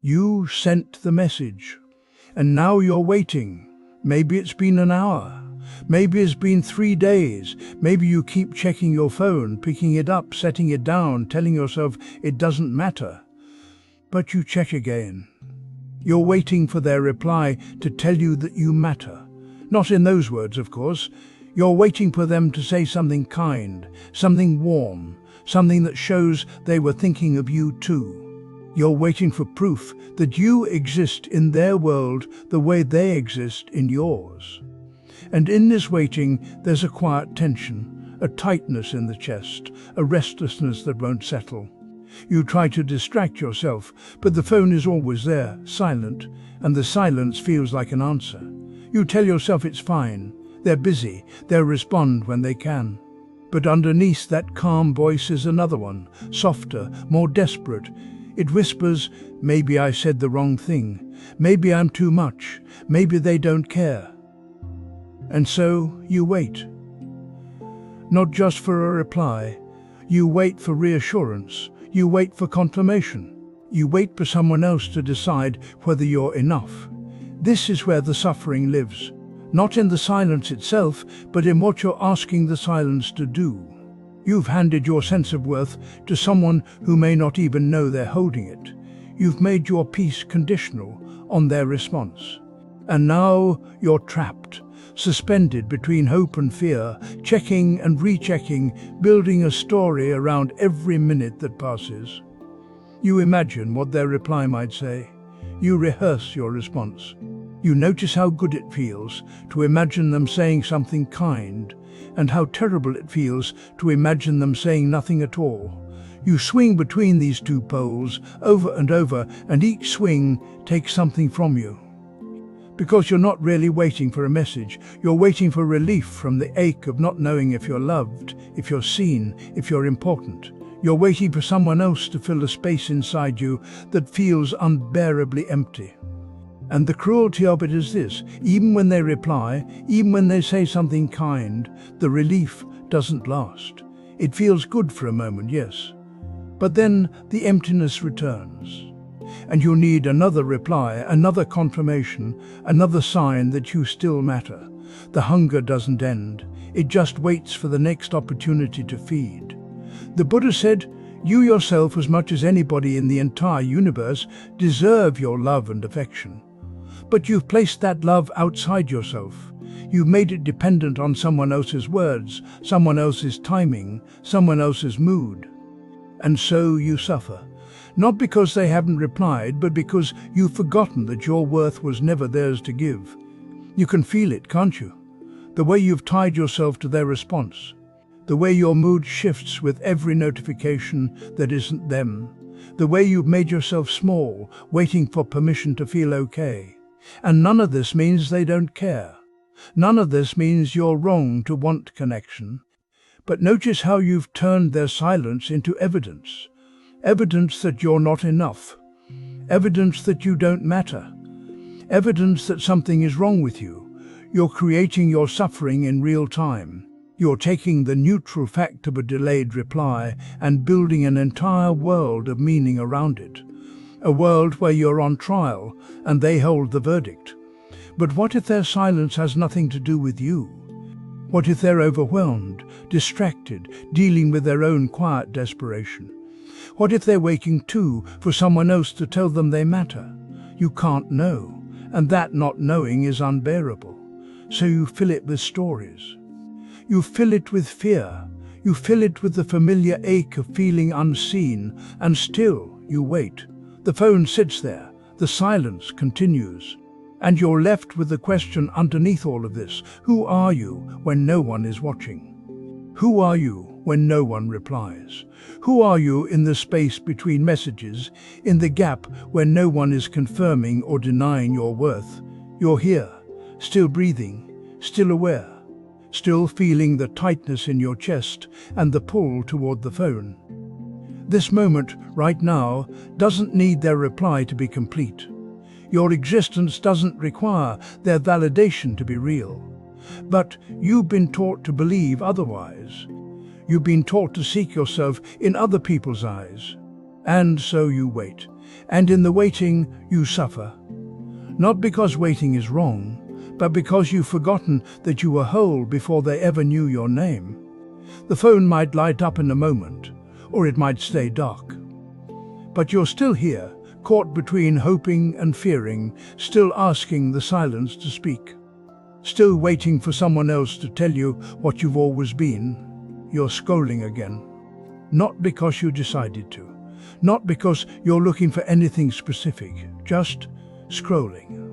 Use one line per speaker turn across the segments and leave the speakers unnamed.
You sent the message, and now you're waiting. Maybe it's been an hour. Maybe it's been 3 days. Maybe you keep checking your phone, picking it up, setting it down, telling yourself it doesn't matter. But you check again. You're waiting for their reply to tell you that you matter. Not in those words, of course. You're waiting for them to say something kind, something warm, something that shows they were thinking of you too. You're waiting for proof that you exist in their world the way they exist in yours. And in this waiting, there's a quiet tension, a tightness in the chest, a restlessness that won't settle. You try to distract yourself, but the phone is always there, silent, and the silence feels like an answer. You tell yourself it's fine, they're busy, they'll respond when they can. But underneath that calm voice is another one, softer, more desperate. It whispers, maybe I said the wrong thing, maybe I'm too much, maybe they don't care. And so you wait. Not just for a reply, you wait for reassurance, you wait for confirmation, you wait for someone else to decide whether you're enough. This is where the suffering lives, not in the silence itself, but in what you're asking the silence to do. You've handed your sense of worth to someone who may not even know they're holding it. You've made your peace conditional on their response. And now you're trapped, suspended between hope and fear, checking and rechecking, building a story around every minute that passes. You imagine what their reply might say. You rehearse your response. You notice how good it feels to imagine them saying something kind, and how terrible it feels to imagine them saying nothing at all. You swing between these two poles over and over, and each swing takes something from you. Because you're not really waiting for a message, you're waiting for relief from the ache of not knowing if you're loved, if you're seen, if you're important. You're waiting for someone else to fill a space inside you that feels unbearably empty. And the cruelty of it is this: even when they reply, even when they say something kind, the relief doesn't last. It feels good for a moment, yes. But then the emptiness returns. And you need another reply, another confirmation, another sign that you still matter. The hunger doesn't end. It just waits for the next opportunity to feed. The Buddha said, "You yourself, as much as anybody in the entire universe, deserve your love and affection." But you've placed that love outside yourself. You've made it dependent on someone else's words, someone else's timing, someone else's mood. And so you suffer. Not because they haven't replied, but because you've forgotten that your worth was never theirs to give. You can feel it, can't you? The way you've tied yourself to their response. The way your mood shifts with every notification that isn't them. The way you've made yourself small, waiting for permission to feel okay. And none of this means they don't care. None of this means you're wrong to want connection. But notice how you've turned their silence into evidence. Evidence that you're not enough. Evidence that you don't matter. Evidence that something is wrong with you. You're creating your suffering in real time. You're taking the neutral fact of a delayed reply and building an entire world of meaning around it. A world where you're on trial and they hold the verdict. But what if their silence has nothing to do with you? What if they're overwhelmed, distracted, dealing with their own quiet desperation? What if they're waiting too for someone else to tell them they matter? You can't know, and that not knowing is unbearable. So you fill it with stories. You fill it with fear. You fill it with the familiar ache of feeling unseen, and still you wait. The phone sits there, the silence continues, and you're left with the question underneath all of this: who are you when no one is watching? Who are you when no one replies? Who are you in the space between messages, in the gap where no one is confirming or denying your worth? You're here, still breathing, still aware, still feeling the tightness in your chest and the pull toward the phone. This moment, right now, doesn't need their reply to be complete. Your existence doesn't require their validation to be real. But you've been taught to believe otherwise. You've been taught to seek yourself in other people's eyes. And so you wait. And in the waiting, you suffer. Not because waiting is wrong, but because you've forgotten that you were whole before they ever knew your name. The phone might light up in a moment, or it might stay dark. But you're still here, caught between hoping and fearing, still asking the silence to speak. Still waiting for someone else to tell you what you've always been. You're scrolling again. Not because you decided to. Not because you're looking for anything specific. Just scrolling.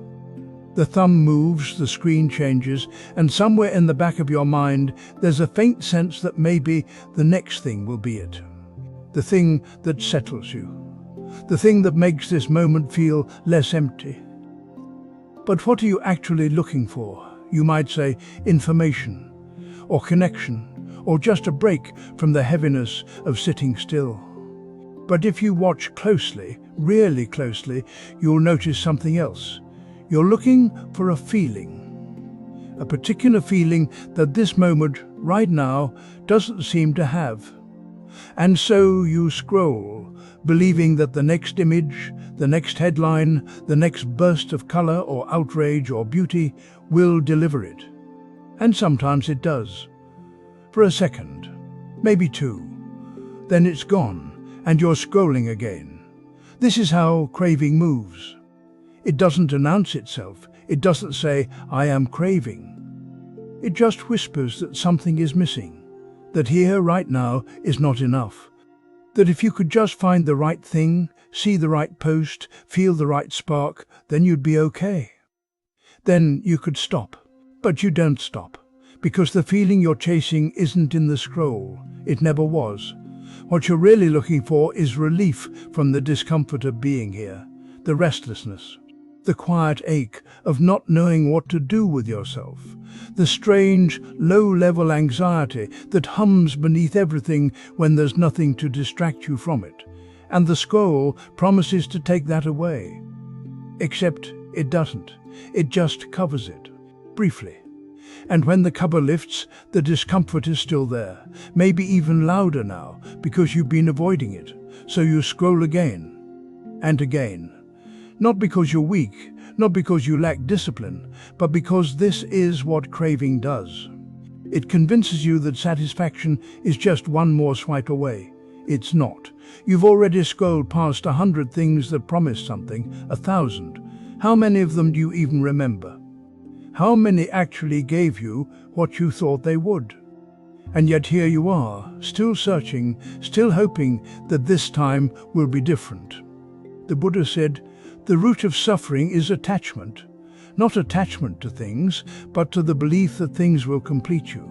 The thumb moves, the screen changes, and somewhere in the back of your mind there's a faint sense that maybe the next thing will be it. The thing that settles you. The thing that makes this moment feel less empty. But what are you actually looking for? You might say information, or connection, or just a break from the heaviness of sitting still. But if you watch closely, really closely, you'll notice something else. You're looking for a feeling. A particular feeling that this moment, right now, doesn't seem to have. And so you scroll, believing that the next image, the next headline, the next burst of color or outrage or beauty will deliver it. And sometimes it does. For a second, maybe two. Then it's gone, and you're scrolling again. This is how craving moves. It doesn't announce itself. It doesn't say, "I am craving." It just whispers that something is missing, that here, right now, is not enough. That if you could just find the right thing, see the right post, feel the right spark, then you'd be okay. Then you could stop. But you don't stop, because the feeling you're chasing isn't in the scroll. It never was. What you're really looking for is relief from the discomfort of being here, the restlessness, the quiet ache of not knowing what to do with yourself, the strange, low-level anxiety that hums beneath everything when there's nothing to distract you from it. And the scroll promises to take that away. Except it doesn't. It just covers it, briefly. And when the cover lifts, the discomfort is still there, maybe even louder now, because you've been avoiding it. So you scroll again and again. Not because you're weak, not because you lack discipline, but because this is what craving does. It convinces you that satisfaction is just one more swipe away. It's not. You've already scrolled past 100 things that promise something, 1,000. How many of them do you even remember? How many actually gave you what you thought they would? And yet here you are, still searching, still hoping that this time will be different. The Buddha said, the root of suffering is attachment. Not attachment to things, but to the belief that things will complete you.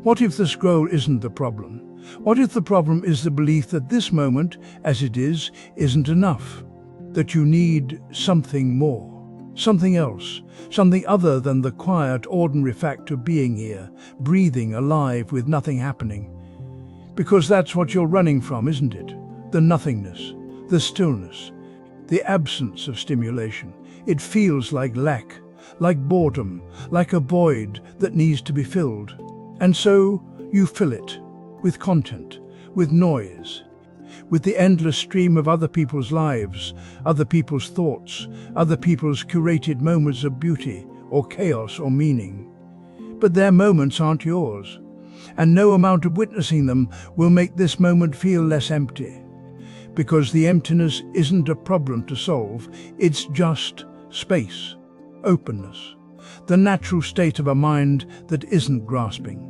What if the scroll isn't the problem? What if the problem is the belief that this moment, as it is, isn't enough? That you need something more, something else, something other than the quiet, ordinary fact of being here, breathing, alive, with nothing happening. Because that's what you're running from, isn't it? The nothingness, the stillness, the absence of stimulation. It feels like lack, like boredom, like a void that needs to be filled. And so you fill it with content, with noise, with the endless stream of other people's lives, other people's thoughts, other people's curated moments of beauty or chaos or meaning. But their moments aren't yours, and no amount of witnessing them will make this moment feel less empty. Because the emptiness isn't a problem to solve, it's just space, openness, the natural state of a mind that isn't grasping.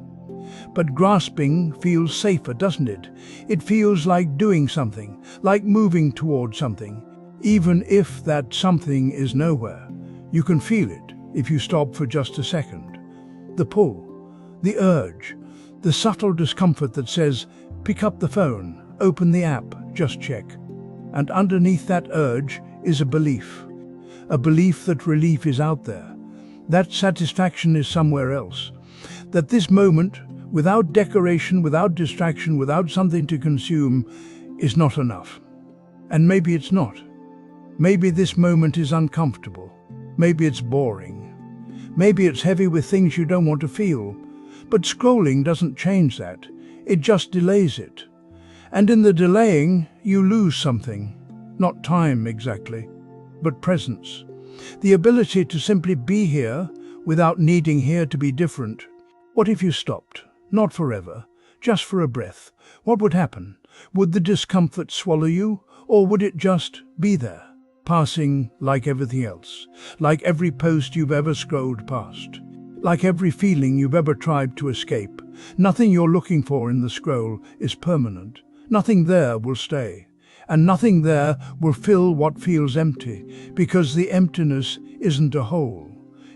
But grasping feels safer, doesn't it? It feels like doing something, like moving towards something, even if that something is nowhere. You can feel it if you stop for just a second. The pull, the urge, the subtle discomfort that says, pick up the phone, open the app, just check. And underneath that urge is a belief that relief is out there, that satisfaction is somewhere else, that this moment, without decoration, without distraction, without something to consume, is not enough. And maybe it's not. Maybe this moment is uncomfortable. Maybe it's boring. Maybe it's heavy with things you don't want to feel. But scrolling doesn't change that. It just delays it. And in the delaying, you lose something. Not time exactly, but presence. The ability to simply be here without needing here to be different. What if you stopped? Not forever, just for a breath. What would happen? Would the discomfort swallow you, or would it just be there, passing like everything else, like every post you've ever scrolled past, like every feeling you've ever tried to escape? Nothing you're looking for in the scroll is permanent. Nothing there will stay. And nothing there will fill what feels empty, because the emptiness isn't a hole.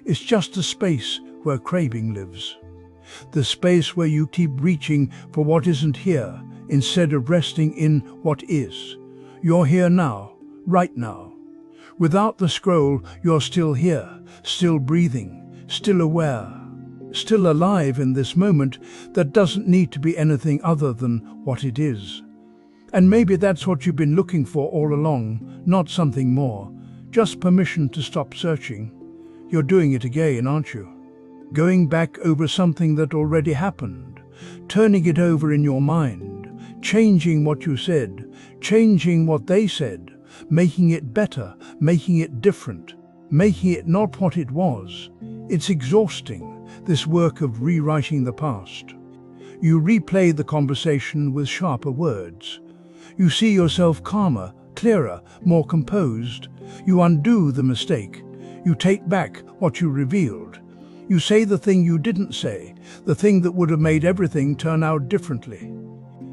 It's just a space where craving lives. The space where you keep reaching for what isn't here, instead of resting in what is. You're here now, right now. Without the scroll, you're still here, still breathing, still aware, still alive in this moment that doesn't need to be anything other than what it is. And maybe that's what you've been looking for all along, not something more, just permission to stop searching. You're doing it again, aren't you? Going back over something that already happened, turning it over in your mind, changing what you said, changing what they said, making it better, making it different, making it not what it was. It's exhausting, this work of rewriting the past. You replay the conversation with sharper words. You see yourself calmer, clearer, more composed. You undo the mistake. You take back what you revealed. You say the thing you didn't say, the thing that would have made everything turn out differently.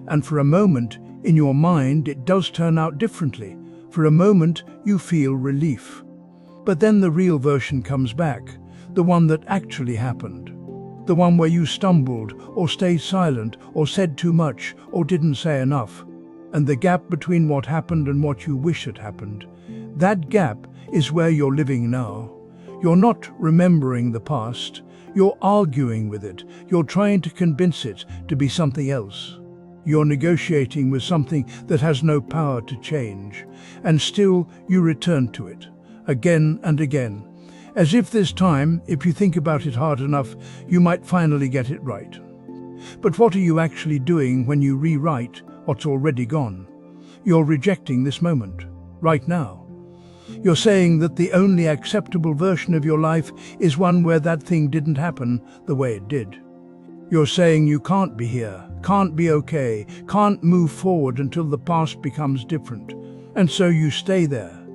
And for a moment, in your mind, it does turn out differently. For a moment, you feel relief. But then the real version comes back, the one that actually happened. The one where you stumbled, or stayed silent, or said too much, or didn't say enough. And the gap between what happened and what you wish had happened, that gap is where you're living now. You're not remembering the past, you're arguing with it, you're trying to convince it to be something else. You're negotiating with something that has no power to change, and still you return to it, again and again, as if this time, if you think about it hard enough, you might finally get it right. But what are you actually doing when you rewrite what's already gone? You're rejecting this moment, right now. You're saying that the only acceptable version of your life is one where that thing didn't happen the way it did. You're saying you can't be here, can't be okay, can't move forward until the past becomes different. And so you stay there,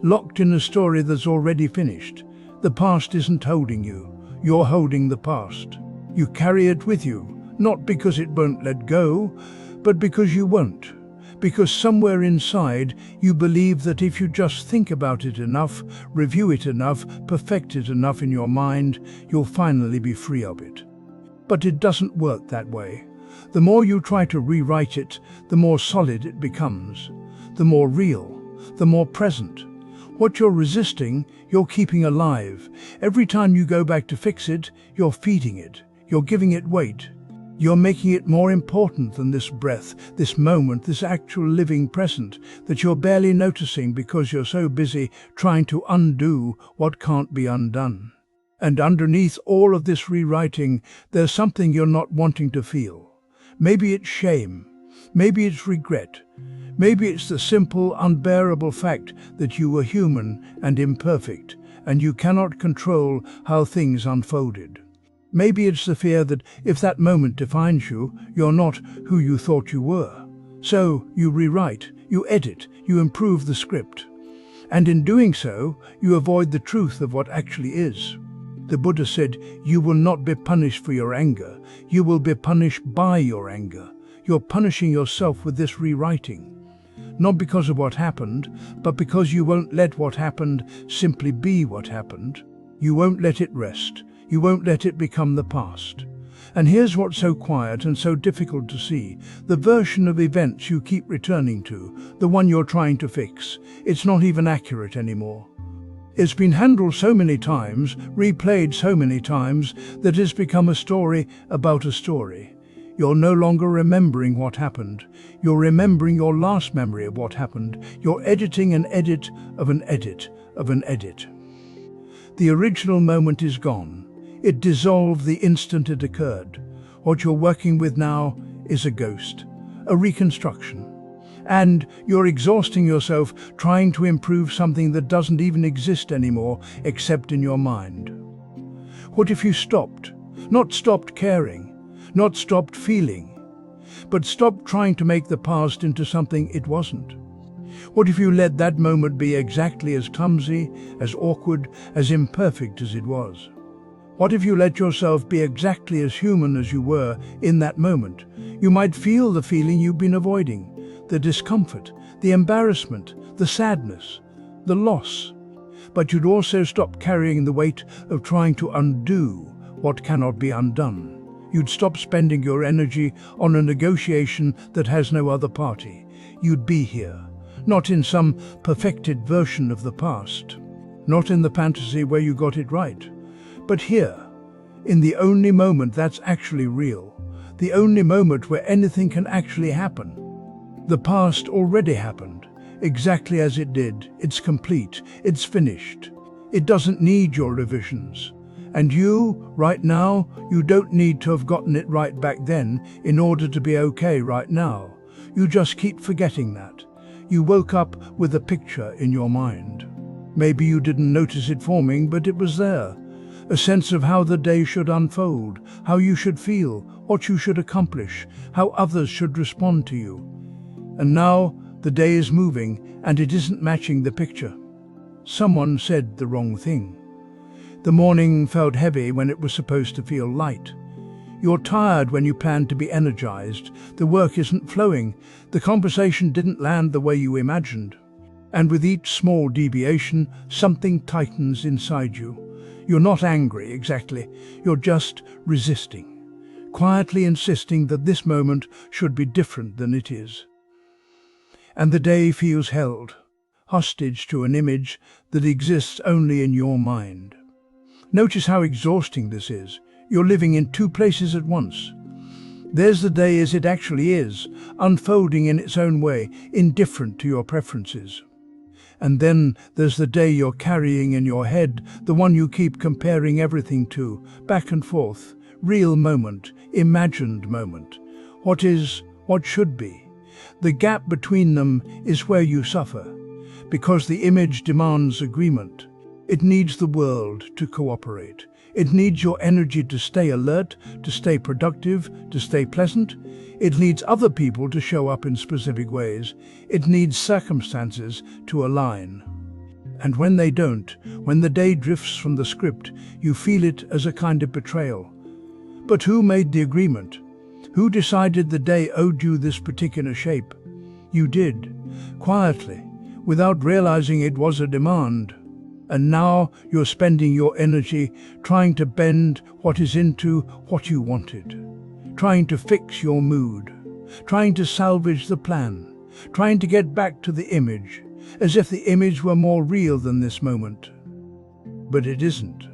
locked in a story that's already finished. The past isn't holding you, you're holding the past. You carry it with you, not because it won't let go, but because you won't. Because somewhere inside you believe that if you just think about it enough, review it enough, perfect it enough in your mind, you'll finally be free of it. But it doesn't work that way. The more you try to rewrite it, the more solid it becomes, the more real, the more present. What you're resisting, you're keeping alive. Every time you go back to fix it, you're feeding it, you're giving it weight. You're making it more important than this breath, this moment, this actual living present that you're barely noticing because you're so busy trying to undo what can't be undone. And underneath all of this rewriting, there's something you're not wanting to feel. Maybe it's shame, maybe it's regret, maybe it's the simple, unbearable fact that you were human and imperfect, and you cannot control how things unfolded. Maybe it's the fear that if that moment defines you, you're not who you thought you were. So you rewrite, you edit, you improve the script. And in doing so, you avoid the truth of what actually is. The Buddha said, you will not be punished for your anger, you will be punished by your anger. You're punishing yourself with this rewriting. Not because of what happened, but because you won't let what happened simply be what happened. You won't let it rest. You won't let it become the past. And here's what's so quiet and so difficult to see. The version of events you keep returning to, the one you're trying to fix, it's not even accurate anymore. It's been handled so many times, replayed so many times, that it's become a story about a story. You're no longer remembering what happened. You're remembering your last memory of what happened. You're editing an edit of an edit of an edit. The original moment is gone. It dissolved the instant it occurred. What you're working with now is a ghost, a reconstruction. And you're exhausting yourself trying to improve something that doesn't even exist anymore except in your mind. What if you stopped? Not stopped caring, not stopped feeling, but stopped trying to make the past into something it wasn't? What if you let that moment be exactly as clumsy, as awkward, as imperfect as it was? What if you let yourself be exactly as human as you were in that moment? You might feel the feeling you've been avoiding, the discomfort, the embarrassment, the sadness, the loss. But you'd also stop carrying the weight of trying to undo what cannot be undone. You'd stop spending your energy on a negotiation that has no other party. You'd be here, not in some perfected version of the past, not in the fantasy where you got it right, but here, in the only moment that's actually real, the only moment where anything can actually happen. The past already happened, exactly as it did. It's complete, it's finished. It doesn't need your revisions. And you, right now, you don't need to have gotten it right back then in order to be okay right now. You just keep forgetting that. You woke up with a picture in your mind. Maybe you didn't notice it forming, but it was there. A sense of how the day should unfold, how you should feel, what you should accomplish, how others should respond to you. And now the day is moving and it isn't matching the picture. Someone said the wrong thing. The morning felt heavy when it was supposed to feel light. You're tired when you planned to be energized. The work isn't flowing. The conversation didn't land the way you imagined. And with each small deviation, something tightens inside you. You're not angry, exactly. You're just resisting, quietly insisting that this moment should be different than it is. And the day feels held, hostage to an image that exists only in your mind. Notice how exhausting this is. You're living in two places at once. There's the day as it actually is, unfolding in its own way, indifferent to your preferences. And then there's the day you're carrying in your head, the one you keep comparing everything to, back and forth. Real moment, imagined moment. What is, what should be. The gap between them is where you suffer, because the image demands agreement. It needs the world to cooperate. It needs your energy to stay alert, to stay productive, to stay pleasant. It needs other people to show up in specific ways. It needs circumstances to align. And when they don't, when the day drifts from the script, you feel it as a kind of betrayal. But who made the agreement? Who decided the day owed you this particular shape? You did, quietly, without realizing it was a demand. And now you're spending your energy trying to bend what is into what you wanted, trying to fix your mood, trying to salvage the plan, trying to get back to the image, as if the image were more real than this moment. But it isn't.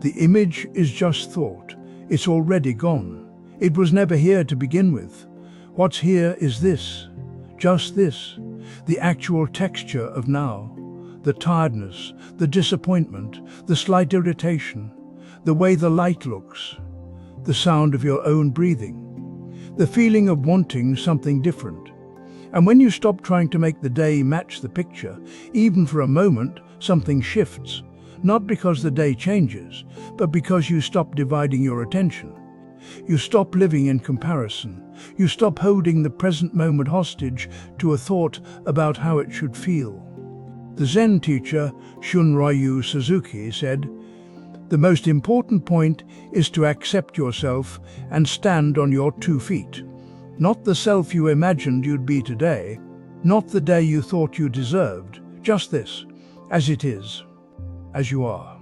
The image is just thought. It's already gone. It was never here to begin with. What's here is this, just this, the actual texture of now. The tiredness, the disappointment, the slight irritation, the way the light looks, the sound of your own breathing, the feeling of wanting something different. And when you stop trying to make the day match the picture, even for a moment, something shifts, not because the day changes, but because you stop dividing your attention. You stop living in comparison. You stop holding the present moment hostage to a thought about how it should feel. The Zen teacher Shunryu Suzuki said, "The most important point is to accept yourself and stand on your 2 feet. Not the self you imagined you'd be today, not the day you thought you deserved, just this, as it is, as you are."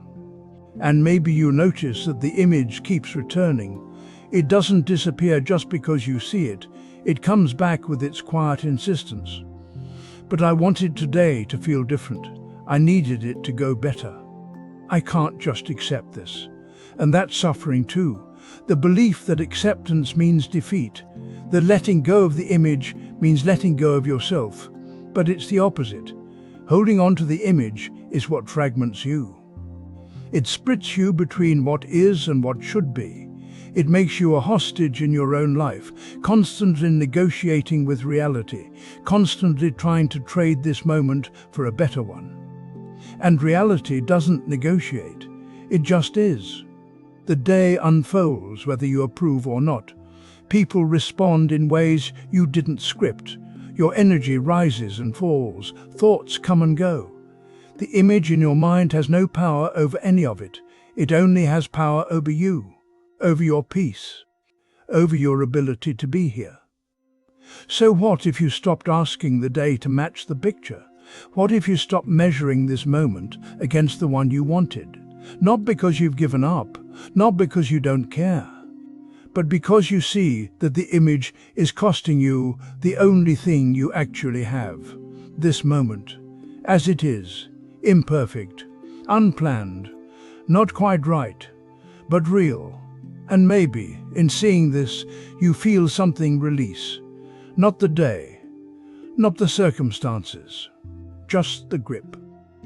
And maybe you notice that the image keeps returning. It doesn't disappear just because you see it. It comes back with its quiet insistence. But I wanted today to feel different. I needed it to go better. I can't just accept this. And that's suffering too. The belief that acceptance means defeat, that letting go of the image means letting go of yourself. But it's the opposite. Holding on to the image is what fragments you. It splits you between what is and what should be. It makes you a hostage in your own life, constantly negotiating with reality, constantly trying to trade this moment for a better one. And reality doesn't negotiate, it just is. The day unfolds whether you approve or not. People respond in ways you didn't script. Your energy rises and falls, thoughts come and go. The image in your mind has no power over any of it. It only has power over you, over your peace, over your ability to be here. So what if you stopped asking the day to match the picture? What if you stopped measuring this moment against the one you wanted? Not because you've given up, not because you don't care, but because you see that the image is costing you the only thing you actually have. This moment, as it is, imperfect, unplanned, not quite right, but real. And maybe, in seeing this, you feel something release. Not the day, not the circumstances, just the grip.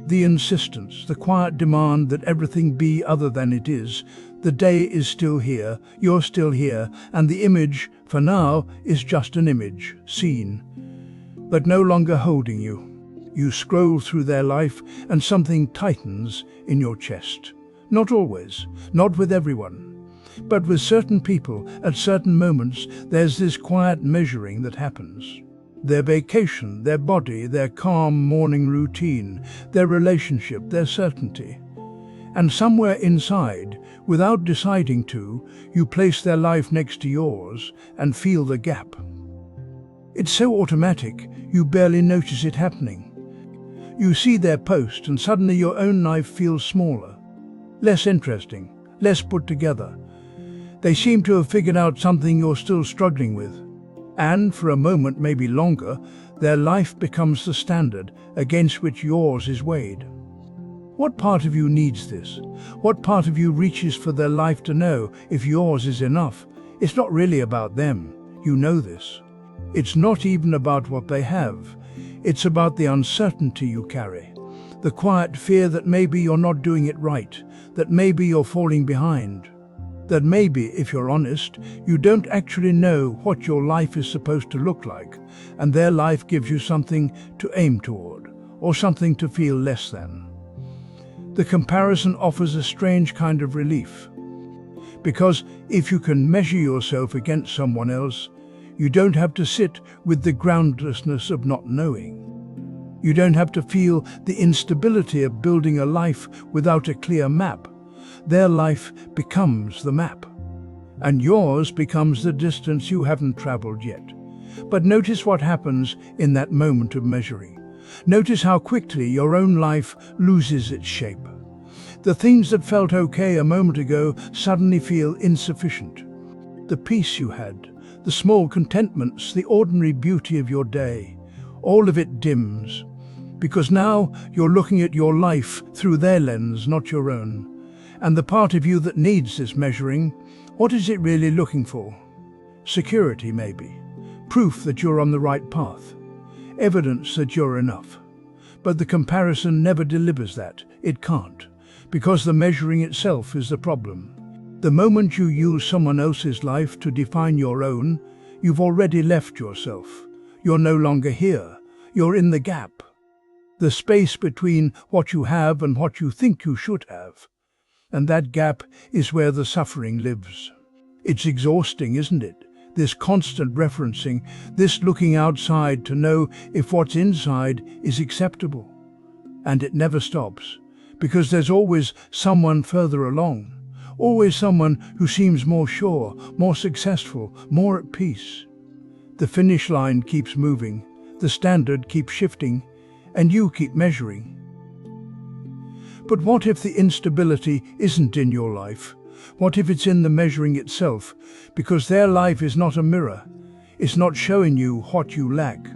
The insistence, the quiet demand that everything be other than it is. The day is still here, you're still here, and the image, for now, is just an image, seen, but no longer holding you. You scroll through their life and something tightens in your chest. Not always, not with everyone, but with certain people at certain moments there's this quiet measuring that happens. Their vacation, their body, their calm morning routine, their relationship, their certainty. And somewhere inside, without deciding to, you place their life next to yours and feel the gap. It's so automatic, you barely notice it happening. You see their post and suddenly your own life feels smaller, less interesting, less put together. They seem to have figured out something you're still struggling with. And for a moment, maybe longer, their life becomes the standard against which yours is weighed. What part of you needs this? What part of you reaches for their life to know if yours is enough? It's not really about them, you know this. It's not even about what they have. It's about the uncertainty you carry, the quiet fear that maybe you're not doing it right, that maybe you're falling behind. That maybe, if you're honest, you don't actually know what your life is supposed to look like, and their life gives you something to aim toward, or something to feel less than. The comparison offers a strange kind of relief, because if you can measure yourself against someone else, you don't have to sit with the groundlessness of not knowing. You don't have to feel the instability of building a life without a clear map. Their life becomes the map, and yours becomes the distance you haven't traveled yet. But notice what happens in that moment of measuring. Notice how quickly your own life loses its shape. The things that felt okay a moment ago suddenly feel insufficient. The peace you had, the small contentments, the ordinary beauty of your day, all of it dims, because now you're looking at your life through their lens, not your own. And the part of you that needs this measuring, what is it really looking for? Security, maybe. Proof that you're on the right path. Evidence that you're enough. But the comparison never delivers that. It can't. Because the measuring itself is the problem. The moment you use someone else's life to define your own, you've already left yourself. You're no longer here. You're in the gap. The space between what you have and what you think you should have. And that gap is where the suffering lives. It's exhausting, isn't it? This constant referencing, this looking outside to know if what's inside is acceptable. And it never stops, because there's always someone further along, always someone who seems more sure, more successful, more at peace. The finish line keeps moving, the standard keeps shifting, and you keep measuring. But what if the instability isn't in your life? What if it's in the measuring itself? Because their life is not a mirror. It's not showing you what you lack.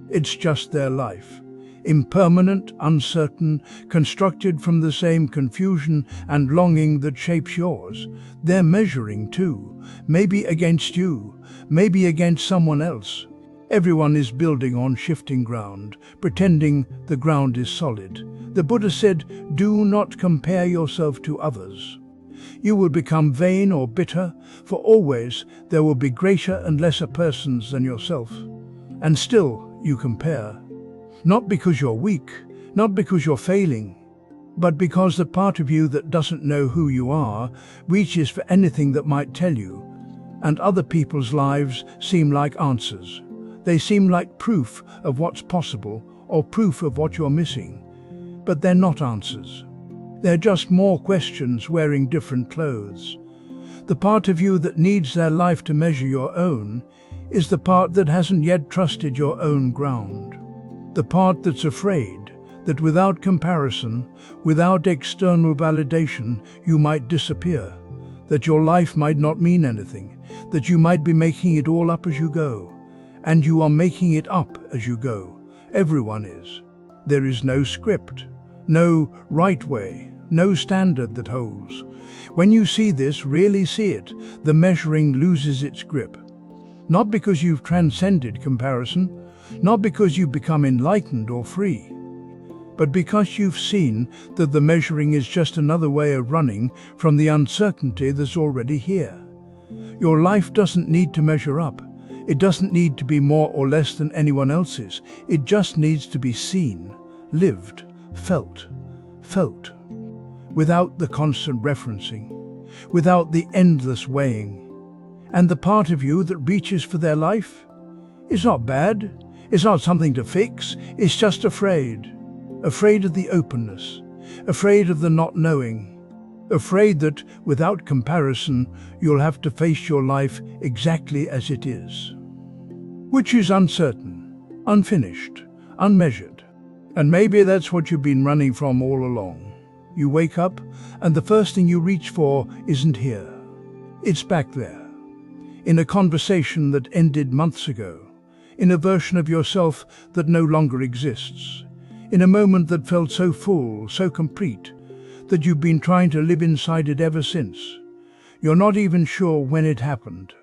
It's just their life. Impermanent, uncertain, constructed from the same confusion and longing that shapes yours. They're measuring too. Maybe against you. Maybe against someone else. Everyone is building on shifting ground, pretending the ground is solid. The Buddha said, "Do not compare yourself to others." You will become vain or bitter, for always there will be greater and lesser persons than yourself. And still you compare. Not because you're weak, not because you're failing, but because the part of you that doesn't know who you are reaches for anything that might tell you, and other people's lives seem like answers. They seem like proof of what's possible or proof of what you're missing, but they're not answers. They're just more questions wearing different clothes. The part of you that needs their life to measure your own is the part that hasn't yet trusted your own ground. The part that's afraid that without comparison, without external validation, you might disappear, that your life might not mean anything, that you might be making it all up as you go. And you are making it up as you go. Everyone is. There is no script, no right way, no standard that holds. When you see this, really see it, the measuring loses its grip. Not because you've transcended comparison, not because you've become enlightened or free, but because you've seen that the measuring is just another way of running from the uncertainty that's already here. Your life doesn't need to measure up. It doesn't need to be more or less than anyone else's. It just needs to be seen, lived, felt, without the constant referencing, without the endless weighing. And the part of you that reaches for their life is not bad. It's not something to fix. It's just afraid. Afraid of the openness, afraid of the not knowing, afraid that, without comparison, you'll have to face your life exactly as it is. Which is uncertain, unfinished, unmeasured. And maybe that's what you've been running from all along. You wake up, and the first thing you reach for isn't here. It's back there, in a conversation that ended months ago, in a version of yourself that no longer exists, in a moment that felt so full, so complete, that you've been trying to live inside it ever since. You're not even sure when it happened,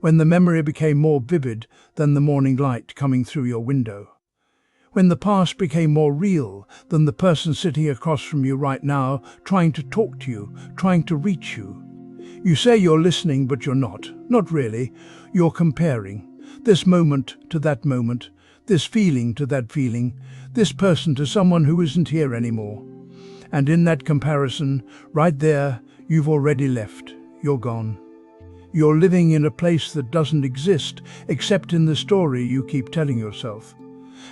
when the memory became more vivid than the morning light coming through your window, when the past became more real than the person sitting across from you right now, trying to talk to you, trying to reach you. You say you're listening, but you're not really. You're comparing this moment to that moment, this feeling to that feeling, this person to someone who isn't here anymore. And in that comparison, right there, you've already left. You're gone. You're living in a place that doesn't exist except in the story you keep telling yourself.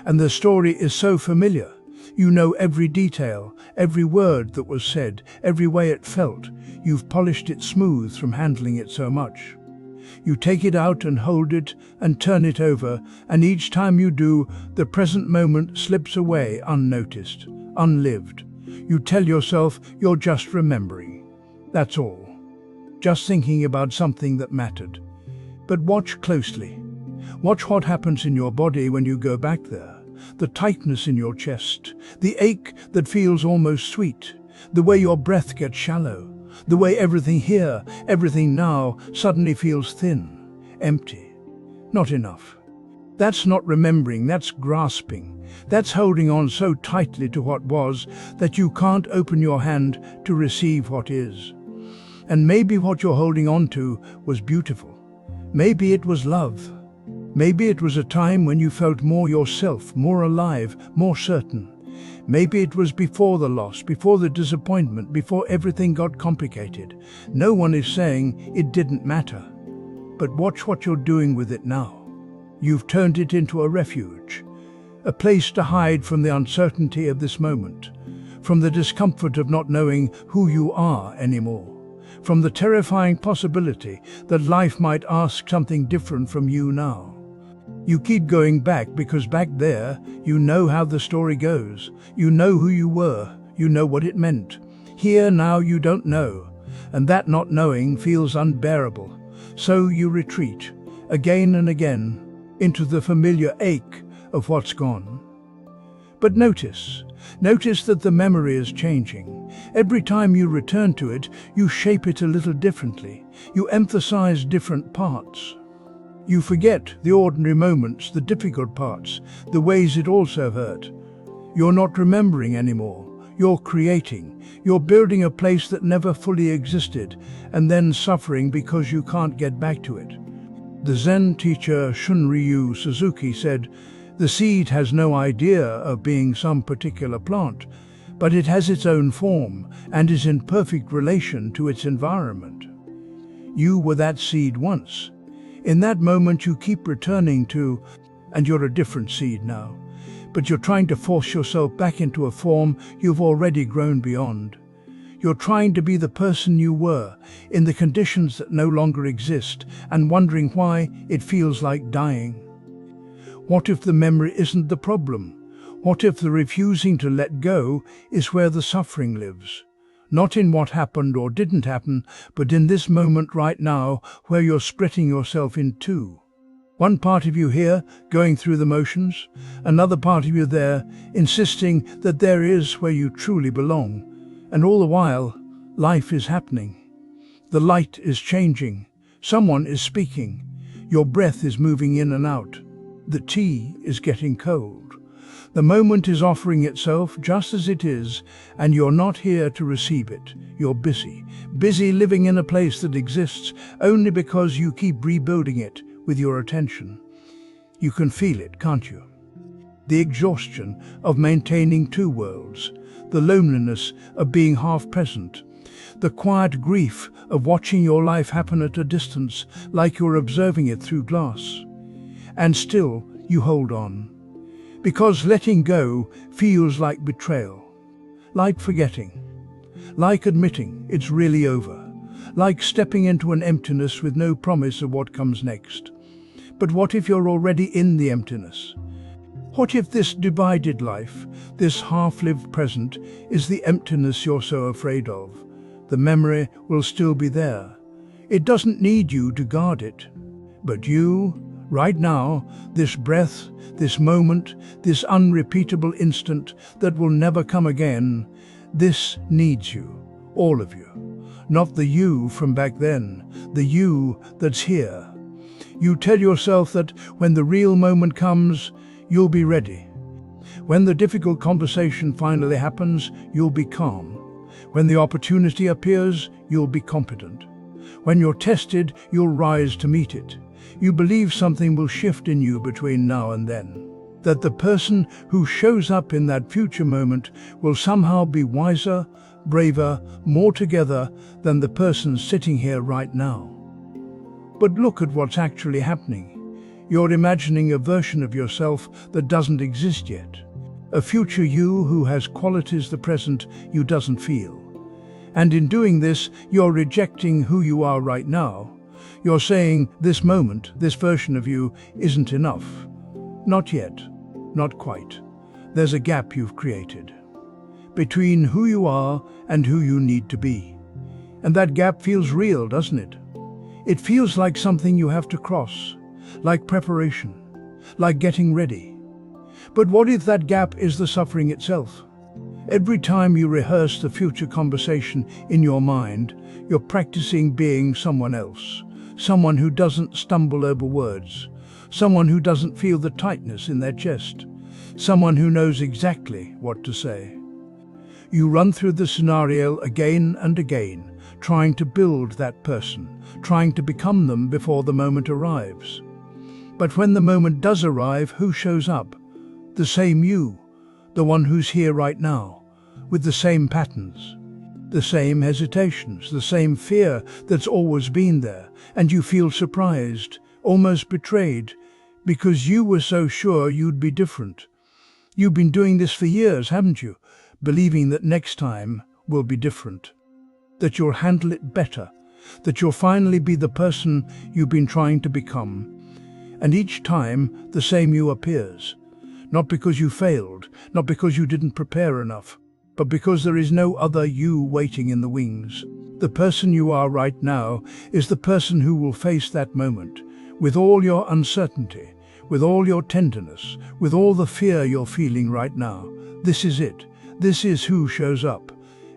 And the story is so familiar. You know every detail, every word that was said, every way it felt. You've polished it smooth from handling it so much. You take it out and hold it and turn it over, and each time you do, the present moment slips away unnoticed, unlived. You tell yourself you're just remembering. That's all. Just thinking about something that mattered. But watch closely. Watch what happens in your body when you go back there. The tightness in your chest, the ache that feels almost sweet, the way your breath gets shallow, the way everything here, everything now, suddenly feels thin, empty, not enough. That's not remembering, that's grasping. That's holding on so tightly to what was that you can't open your hand to receive what is. And maybe what you're holding on to was beautiful. Maybe it was love. Maybe it was a time when you felt more yourself, more alive, more certain. Maybe it was before the loss, before the disappointment, before everything got complicated. No one is saying it didn't matter. But watch what you're doing with it now. You've turned it into a refuge, a place to hide from the uncertainty of this moment, from the discomfort of not knowing who you are anymore, from the terrifying possibility that life might ask something different from you now. You keep going back because back there, you know how the story goes. You know who you were. You know what it meant. Here now you don't know, and that not knowing feels unbearable. So you retreat, again and again, into the familiar ache of what's gone. But notice that the memory is changing. Every time you return to it, you shape it a little differently. You emphasize different parts. You forget the ordinary moments, the difficult parts, the ways it also hurt. You're not remembering anymore. You're creating. You're building a place that never fully existed, and then suffering because you can't get back to it. The Zen teacher Shunryu Suzuki said, "The seed has no idea of being some particular plant, but it has its own form and is in perfect relation to its environment." You were that seed once. In that moment you keep returning to, and you're a different seed now. But you're trying to force yourself back into a form you've already grown beyond. You're trying to be the person you were, in the conditions that no longer exist, and wondering why it feels like dying. What if the memory isn't the problem? What if the refusing to let go is where the suffering lives? Not in what happened or didn't happen, but in this moment right now, where you're splitting yourself in two. One part of you here, going through the motions, another part of you there, insisting that there is where you truly belong. And all the while, life is happening. The light is changing. Someone is speaking. Your breath is moving in and out. The tea is getting cold. The moment is offering itself just as it is, and you're not here to receive it. You're busy living in a place that exists only because you keep rebuilding it with your attention. You can feel it, can't you? The exhaustion of maintaining two worlds, the loneliness of being half present, the quiet grief of watching your life happen at a distance like you're observing it through glass. And still you hold on. Because letting go feels like betrayal, like forgetting, like admitting it's really over, like stepping into an emptiness with no promise of what comes next. But what if you're already in the emptiness? What if this divided life, this half-lived present, is the emptiness you're so afraid of? The memory will still be there. It doesn't need you to guard it. But you, right now, this breath, this moment, this unrepeatable instant that will never come again, this needs you, all of you. Not the you from back then, the you that's here. You tell yourself that when the real moment comes, you'll be ready. When the difficult conversation finally happens, you'll be calm. When the opportunity appears, you'll be competent. When you're tested, you'll rise to meet it. You believe something will shift in you between now and then. That the person who shows up in that future moment will somehow be wiser, braver, more together than the person sitting here right now. But look at what's actually happening. You're imagining a version of yourself that doesn't exist yet. A future you who has qualities the present you doesn't feel. And in doing this, you're rejecting who you are right now. You're saying this moment, this version of you, isn't enough. Not yet. Not quite. There's a gap you've created between who you are and who you need to be. And that gap feels real, doesn't it? It feels like something you have to cross, like preparation, like getting ready. But what if that gap is the suffering itself? Every time you rehearse the future conversation in your mind, you're practicing being someone else, someone who doesn't stumble over words, someone who doesn't feel the tightness in their chest, someone who knows exactly what to say. You run through the scenario again and again, trying to build that person, trying to become them before the moment arrives. But when the moment does arrive, who shows up? The same you, the one who's here right now, with the same patterns, the same hesitations, the same fear that's always been there, and you feel surprised, almost betrayed, because you were so sure you'd be different. You've been doing this for years, haven't you? Believing that next time will be different, that you'll handle it better, that you'll finally be the person you've been trying to become. And each time the same you appears, not because you failed, not because you didn't prepare enough, but because there is no other you waiting in the wings. The person you are right now is the person who will face that moment, with all your uncertainty, with all your tenderness, with all the fear you're feeling right now. This is it. This is who shows up,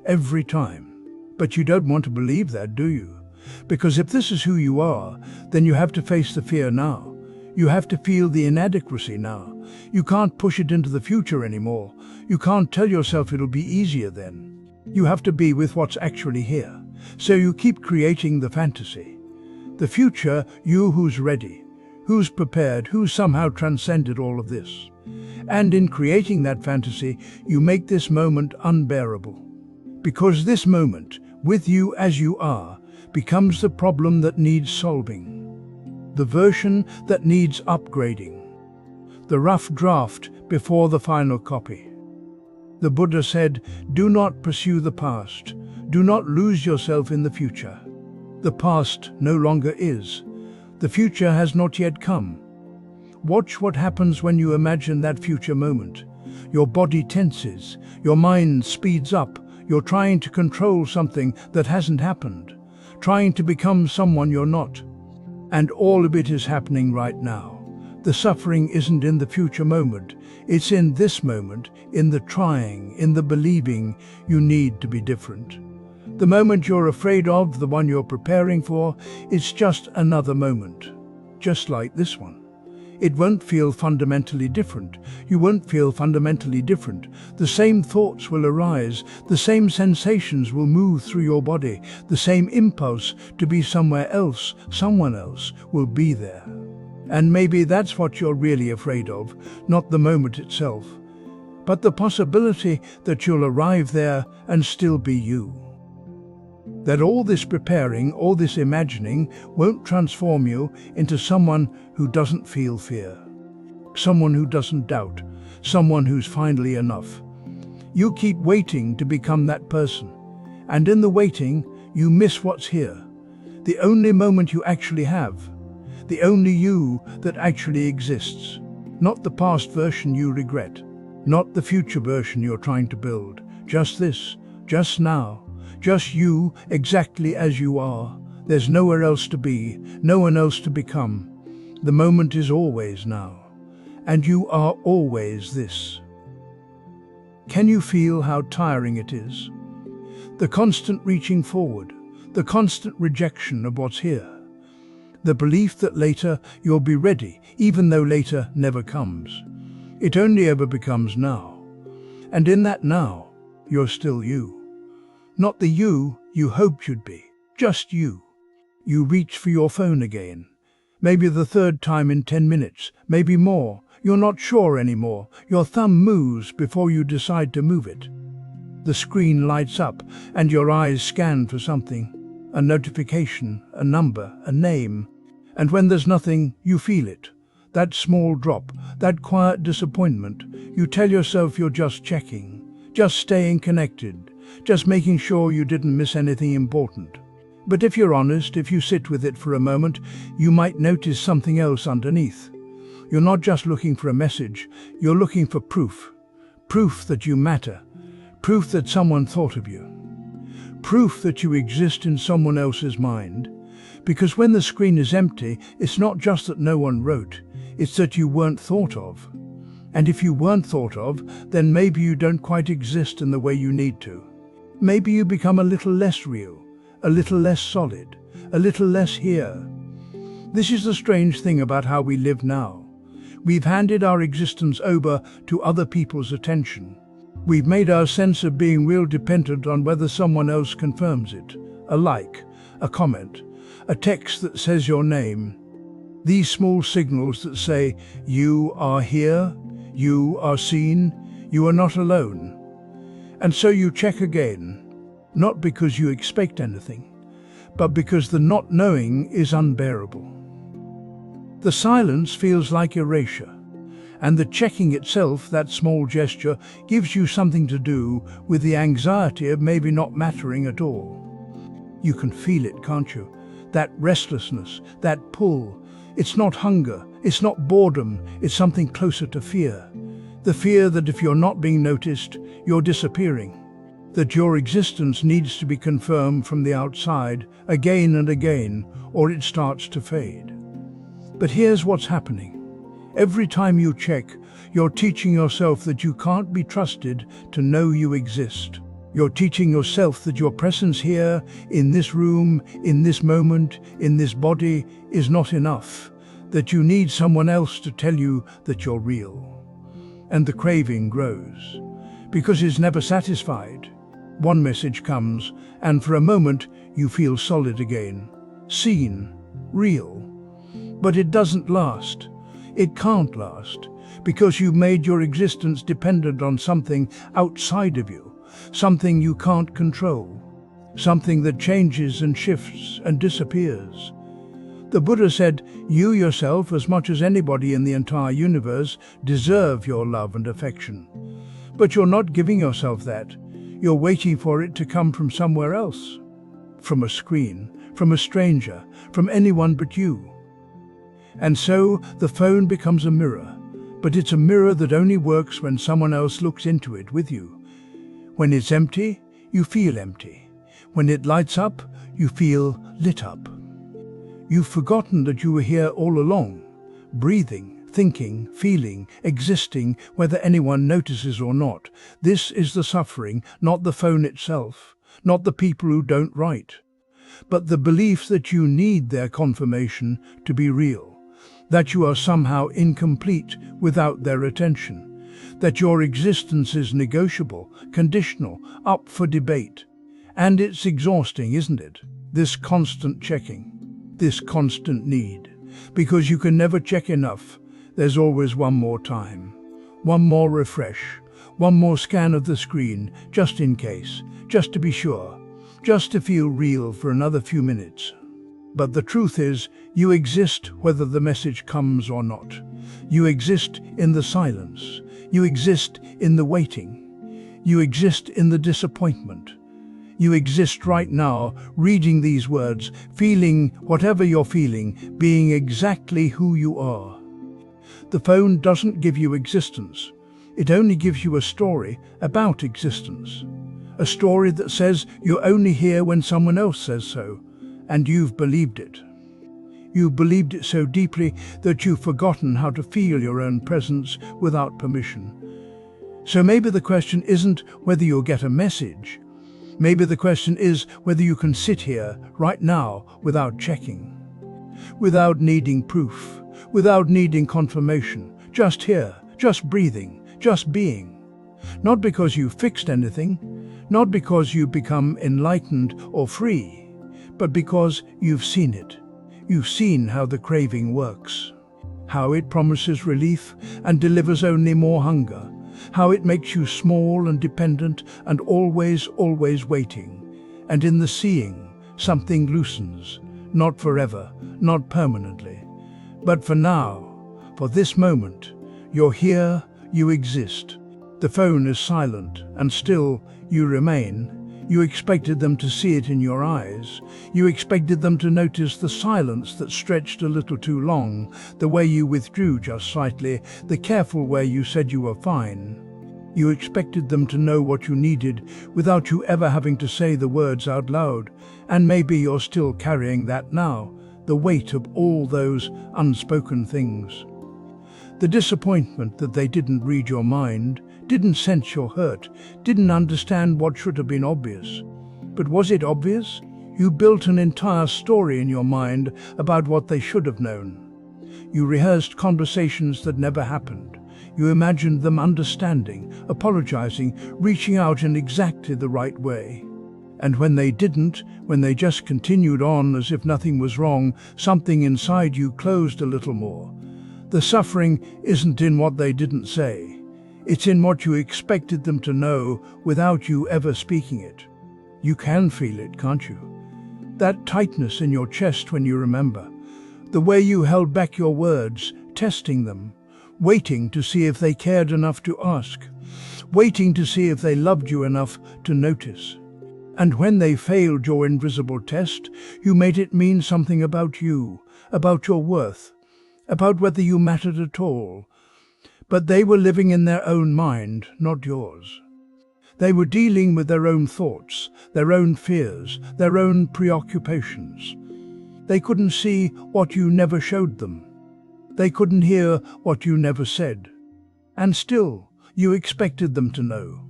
every time. But you don't want to believe that, do you? Because if this is who you are, then you have to face the fear now. You have to feel the inadequacy now. You can't push it into the future anymore. You can't tell yourself it'll be easier then. You have to be with what's actually here. So you keep creating the fantasy. The future you who's ready, who's prepared, who's somehow transcended all of this. And in creating that fantasy, you make this moment unbearable. Because this moment, with you as you are, becomes the problem that needs solving. The version that needs upgrading. The rough draft before the final copy. The Buddha said, do not pursue the past. Do not lose yourself in the future. The past no longer is. The future has not yet come. Watch what happens when you imagine that future moment. Your body tenses, your mind speeds up, you're trying to control something that hasn't happened, trying to become someone you're not. And all of it is happening right now. The suffering isn't in the future moment, it's in this moment, in the trying, in the believing you need to be different. The moment you're afraid of, the one you're preparing for, is just another moment, just like this one. It won't feel fundamentally different. You won't feel fundamentally different. The same thoughts will arise, the same sensations will move through your body, the same impulse to be somewhere else, someone else, will be there. And maybe that's what you're really afraid of, not the moment itself, but the possibility that you'll arrive there and still be you. That all this preparing, all this imagining won't transform you into someone who doesn't feel fear, someone who doesn't doubt, someone who's finally enough. You keep waiting to become that person, and in the waiting, you miss what's here, the only moment you actually have, the only you that actually exists, not the past version you regret, not the future version you're trying to build, just this, just now. Just you, exactly as you are. There's nowhere else to be, no one else to become. The moment is always now, and you are always this. Can you feel how tiring it is? The constant reaching forward, the constant rejection of what's here. The belief that later you'll be ready, even though later never comes. It only ever becomes now. And in that now, you're still you. Not the you hoped you'd be, just you. You reach for your phone again. Maybe the third time in 10 minutes, maybe more. You're not sure anymore. Your thumb moves before you decide to move it. The screen lights up and your eyes scan for something. A notification, a number, a name. And when there's nothing, you feel it. That small drop, that quiet disappointment. You tell yourself you're just checking, just staying connected. Just making sure you didn't miss anything important. But if you're honest, if you sit with it for a moment, you might notice something else underneath. You're not just looking for a message, you're looking for proof. Proof that you matter. Proof that someone thought of you. Proof that you exist in someone else's mind. Because when the screen is empty, it's not just that no one wrote, it's that you weren't thought of. And if you weren't thought of, then maybe you don't quite exist in the way you need to. Maybe you become a little less real, a little less solid, a little less here. This is the strange thing about how we live now. We've handed our existence over to other people's attention. We've made our sense of being real dependent on whether someone else confirms it. A like, a comment, a text that says your name. These small signals that say, you are here, you are seen, you are not alone. And so you check again, not because you expect anything, but because the not knowing is unbearable. The silence feels like erasure, and the checking itself, that small gesture, gives you something to do with the anxiety of maybe not mattering at all. You can feel it, can't you? That restlessness, that pull. It's not hunger, it's not boredom, it's something closer to fear. The fear that if you're not being noticed, you're disappearing. That your existence needs to be confirmed from the outside again and again, or it starts to fade. But here's what's happening. Every time you check, you're teaching yourself that you can't be trusted to know you exist. You're teaching yourself that your presence here, in this room, in this moment, in this body, is not enough. That you need someone else to tell you that you're real. And the craving grows. because it's never satisfied. One message comes, and for a moment you feel solid again, seen, real. But it doesn't last. It can't last, because you've made your existence dependent on something outside of you, something you can't control, something that changes and shifts and disappears. The Buddha said, you yourself, as much as anybody in the entire universe, deserve your love and affection. But you're not giving yourself that. You're waiting for it to come from somewhere else. From a screen, from a stranger, from anyone but you. And so the phone becomes a mirror, but it's a mirror that only works when someone else looks into it with you. When it's empty, you feel empty. When it lights up, you feel lit up. You've forgotten that you were here all along, breathing, thinking, feeling, existing, whether anyone notices or not. This is the suffering, not the phone itself, not the people who don't write, but the belief that you need their confirmation to be real, that you are somehow incomplete without their attention, that your existence is negotiable, conditional, up for debate. And it's exhausting, isn't it? This constant checking. This constant need, because you can never check enough. There's always one more time, one more refresh, one more scan of the screen, just in case, just to be sure, just to feel real for another few minutes. But the truth is, you exist whether the message comes or not. You exist in the silence. You exist in the waiting. You exist in the disappointment. You exist right now, reading these words, feeling whatever you're feeling, being exactly who you are. The phone doesn't give you existence. It only gives you a story about existence. A story that says you're only here when someone else says so, and you've believed it. You've believed it so deeply that you've forgotten how to feel your own presence without permission. So maybe the question isn't whether you'll get a message. Maybe the question is whether you can sit here right now without checking, without needing proof, without needing confirmation, just here, just breathing, just being. Not because you fixed anything, not because you've become enlightened or free, but because you've seen it. You've seen how the craving works, how it promises relief and delivers only more hunger, how it makes you small and dependent and always waiting. And in the seeing, something loosens, not forever, not permanently, but for now, for this moment. You're here, you exist. The phone is silent, and still you remain. You expected them to see it in your eyes. You expected them to notice the silence that stretched a little too long, the way you withdrew just slightly, the careful way you said you were fine. You expected them to know what you needed without you ever having to say the words out loud. And maybe you're still carrying that now, the weight of all those unspoken things. The disappointment that they didn't read your mind, didn't sense your hurt, didn't understand what should have been obvious. But was it obvious? You built an entire story in your mind about what they should have known. You rehearsed conversations that never happened. You imagined them understanding, apologizing, reaching out in exactly the right way. And when they didn't, when they just continued on as if nothing was wrong, something inside you closed a little more. The suffering isn't in what they didn't say. It's in what you expected them to know without you ever speaking it. You can feel it, can't you? That tightness in your chest when you remember. The way you held back your words, testing them, waiting to see if they cared enough to ask, waiting to see if they loved you enough to notice. And when they failed your invisible test, you made it mean something about you, about your worth, about whether you mattered at all. But they were living in their own mind, not yours. They were dealing with their own thoughts, their own fears, their own preoccupations. They couldn't see what you never showed them. They couldn't hear what you never said. And still, you expected them to know.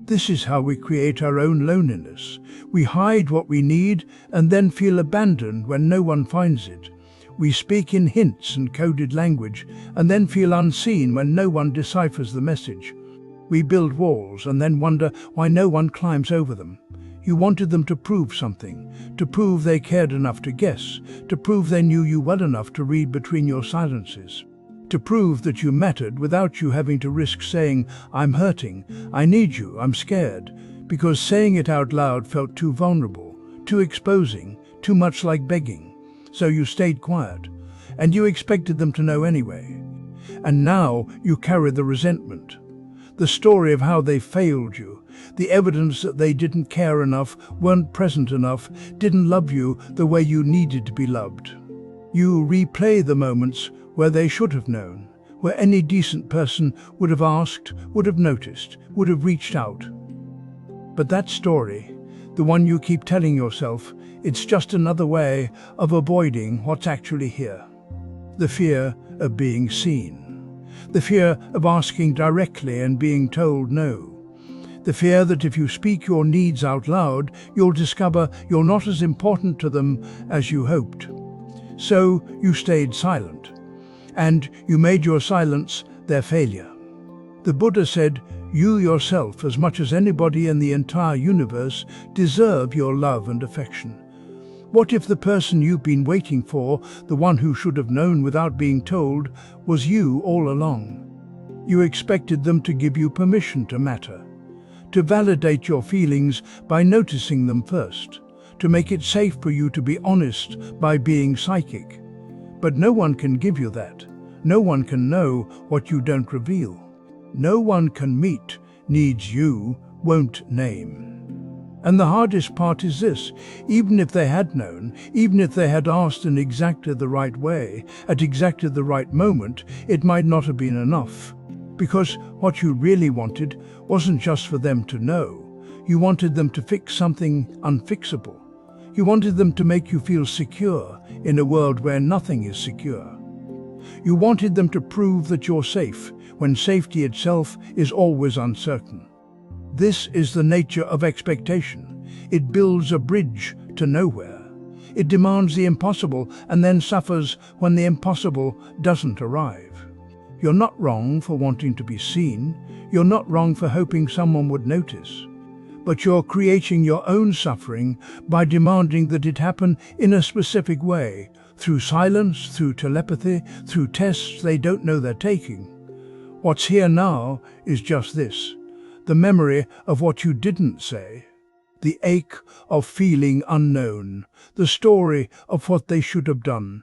This is how we create our own loneliness. We hide what we need and then feel abandoned when no one finds it. We speak in hints and coded language and then feel unseen when no one deciphers the message. We build walls and then wonder why no one climbs over them. You wanted them to prove something, to prove they cared enough to guess, to prove they knew you well enough to read between your silences, to prove that you mattered without you having to risk saying, "I'm hurting, I need you, I'm scared," because saying it out loud felt too vulnerable, too exposing, too much like begging. So you stayed quiet, and you expected them to know anyway. And now you carry the resentment, the story of how they failed you, the evidence that they didn't care enough, weren't present enough, didn't love you the way you needed to be loved. You replay the moments where they should have known, where any decent person would have asked, would have noticed, would have reached out. But that story, the one you keep telling yourself, it's just another way of avoiding what's actually here. The fear of being seen. The fear of asking directly and being told no. The fear that if you speak your needs out loud, you'll discover you're not as important to them as you hoped. So you stayed silent, and you made your silence their failure. The Buddha said, you yourself, as much as anybody in the entire universe, deserve your love and affection. What if the person you've been waiting for, the one who should have known without being told, was you all along? You expected them to give you permission to matter, to validate your feelings by noticing them first, to make it safe for you to be honest by being psychic. But no one can give you that. No one can know what you don't reveal. No one can meet needs you won't name. And the hardest part is this: even if they had known, even if they had asked in exactly the right way, at exactly the right moment, it might not have been enough. Because what you really wanted wasn't just for them to know. You wanted them to fix something unfixable. You wanted them to make you feel secure in a world where nothing is secure. You wanted them to prove that you're safe, when safety itself is always uncertain. This is the nature of expectation. It builds a bridge to nowhere. It demands the impossible and then suffers when the impossible doesn't arrive. You're not wrong for wanting to be seen. You're not wrong for hoping someone would notice. But you're creating your own suffering by demanding that it happen in a specific way, through silence, through telepathy, through tests they don't know they're taking. What's here now is just this: the memory of what you didn't say, the ache of feeling unknown, the story of what they should have done.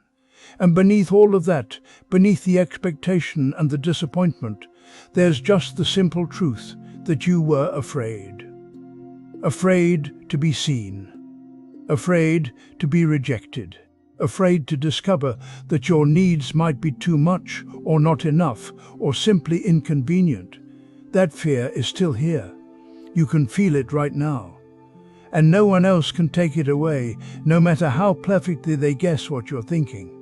And beneath all of that, beneath the expectation and the disappointment, there's just the simple truth that you were afraid. Afraid to be seen. Afraid to be rejected. Afraid to discover that your needs might be too much or not enough or simply inconvenient. That fear is still here. You can feel it right now. And no one else can take it away, no matter how perfectly they guess what you're thinking.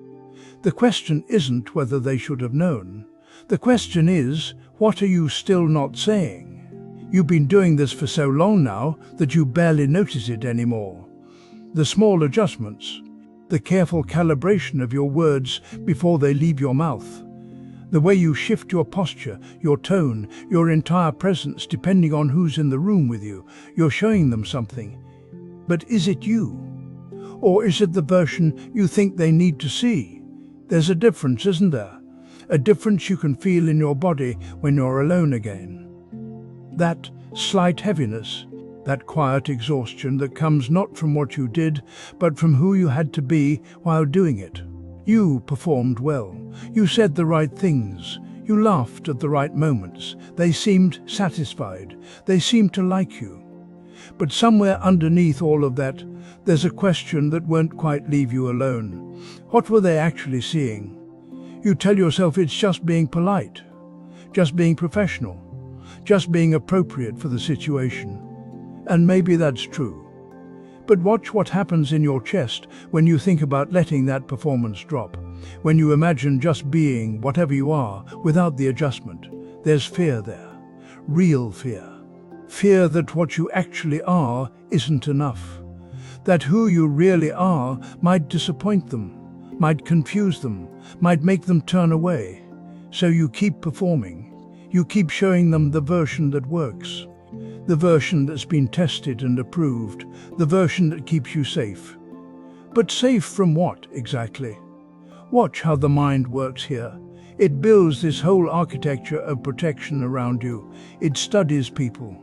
The question isn't whether they should have known. The question is, what are you still not saying? You've been doing this for so long now that you barely notice it anymore. The small adjustments, the careful calibration of your words before they leave your mouth, the way you shift your posture, your tone, your entire presence depending on who's in the room with you. You're showing them something. But is it you? Or is it the version you think they need to see? There's a difference, isn't there? A difference you can feel in your body when you're alone again. That slight heaviness, that quiet exhaustion that comes not from what you did, but from who you had to be while doing it. You performed well. You said the right things. You laughed at the right moments. They seemed satisfied. They seemed to like you. But somewhere underneath all of that, there's a question that won't quite leave you alone. What were they actually seeing? You tell yourself it's just being polite, just being professional, just being appropriate for the situation. And maybe that's true. But watch what happens in your chest when you think about letting that performance drop. When you imagine just being whatever you are without the adjustment. There's fear there. Real fear. Fear that what you actually are isn't enough. That who you really are might disappoint them, might confuse them, might make them turn away. So you keep performing. You keep showing them the version that works, the version that's been tested and approved, the version that keeps you safe. But safe from what, exactly? Watch how the mind works here. It builds this whole architecture of protection around you. It studies people.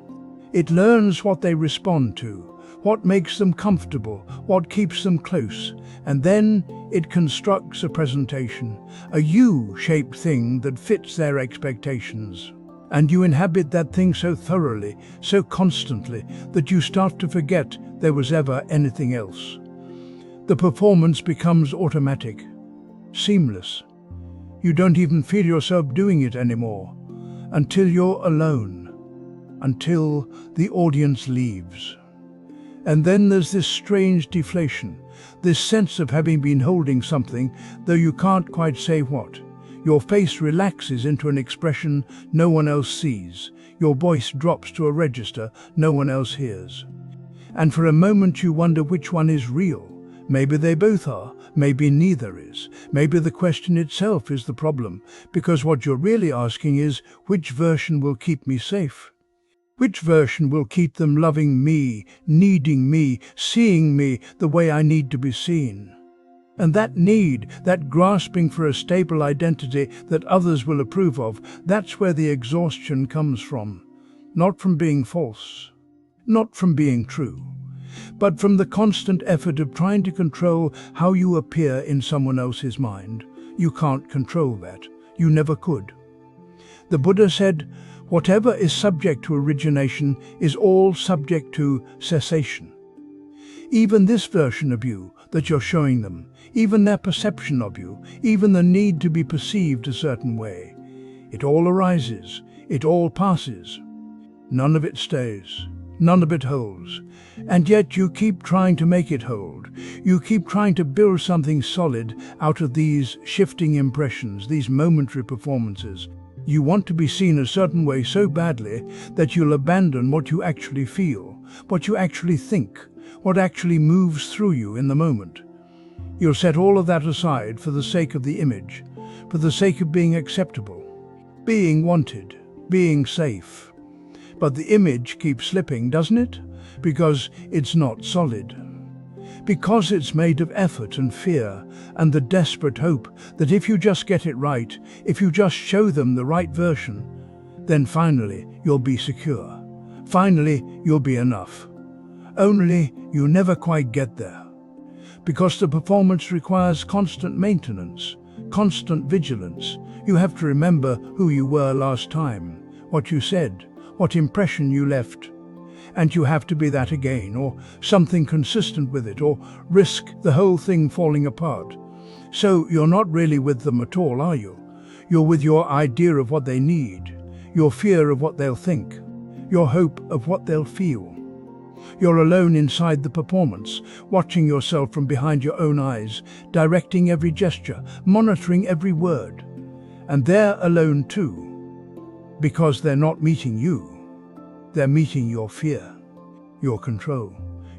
It learns what they respond to, what makes them comfortable, what keeps them close, and then it constructs a presentation, a U-shaped thing that fits their expectations. And you inhabit that thing so thoroughly, so constantly, that you start to forget there was ever anything else. The performance becomes automatic, seamless. You don't even feel yourself doing it anymore, until you're alone, until the audience leaves. And then there's this strange deflation, this sense of having been holding something, though you can't quite say what. Your face relaxes into an expression no one else sees. Your voice drops to a register no one else hears. And for a moment you wonder which one is real. Maybe they both are, maybe neither is. Maybe the question itself is the problem, because what you're really asking is, which version will keep me safe? Which version will keep them loving me, needing me, seeing me the way I need to be seen? And that need, that grasping for a stable identity that others will approve of, that's where the exhaustion comes from. Not from being false, not from being true, but from the constant effort of trying to control how you appear in someone else's mind. You can't control that. You never could. The Buddha said, whatever is subject to origination is all subject to cessation. Even this version of you that you're showing them, even their perception of you, even the need to be perceived a certain way, it all arises, it all passes. None of it stays, none of it holds. And yet you keep trying to make it hold. You keep trying to build something solid out of these shifting impressions, these momentary performances. You want to be seen a certain way so badly that you'll abandon what you actually feel, what you actually think, what actually moves through you in the moment. You'll set all of that aside for the sake of the image, for the sake of being acceptable, being wanted, being safe. But the image keeps slipping, doesn't it? Because it's not solid. Because it's made of effort and fear and the desperate hope that if you just get it right, if you just show them the right version, then finally you'll be secure. Finally you'll be enough. Only you never quite get there. Because the performance requires constant maintenance, constant vigilance. You have to remember who you were last time, what you said, what impression you left. And you have to be that again, or something consistent with it, or risk the whole thing falling apart. So you're not really with them at all, are you? You're with your idea of what they need, your fear of what they'll think, your hope of what they'll feel. You're alone inside the performance, watching yourself from behind your own eyes, directing every gesture, monitoring every word. And they're alone too, because they're not meeting you. They're meeting your fear, your control,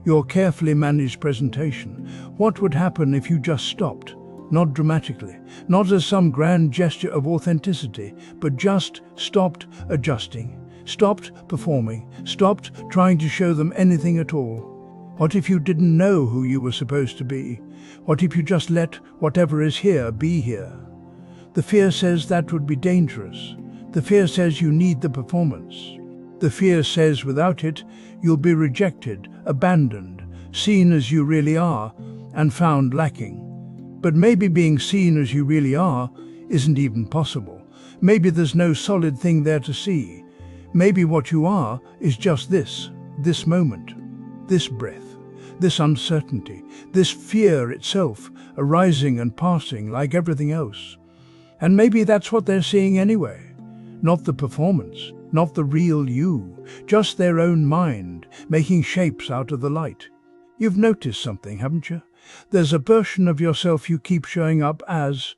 your carefully managed presentation. What would happen if you just stopped? Not dramatically, not as some grand gesture of authenticity, but just stopped adjusting, stopped performing, stopped trying to show them anything at all. What if you didn't know who you were supposed to be? What if you just let whatever is here be here? The fear says that would be dangerous. The fear says you need the performance. The fear says without it, you'll be rejected, abandoned, seen as you really are, and found lacking. But maybe being seen as you really are isn't even possible. Maybe there's no solid thing there to see. Maybe what you are is just this moment, this breath, this uncertainty, this fear itself, arising and passing like everything else. And maybe that's what they're seeing anyway. Not the performance, not the real you, just their own mind, making shapes out of the light. You've noticed something, haven't you? There's a version of yourself you keep showing up as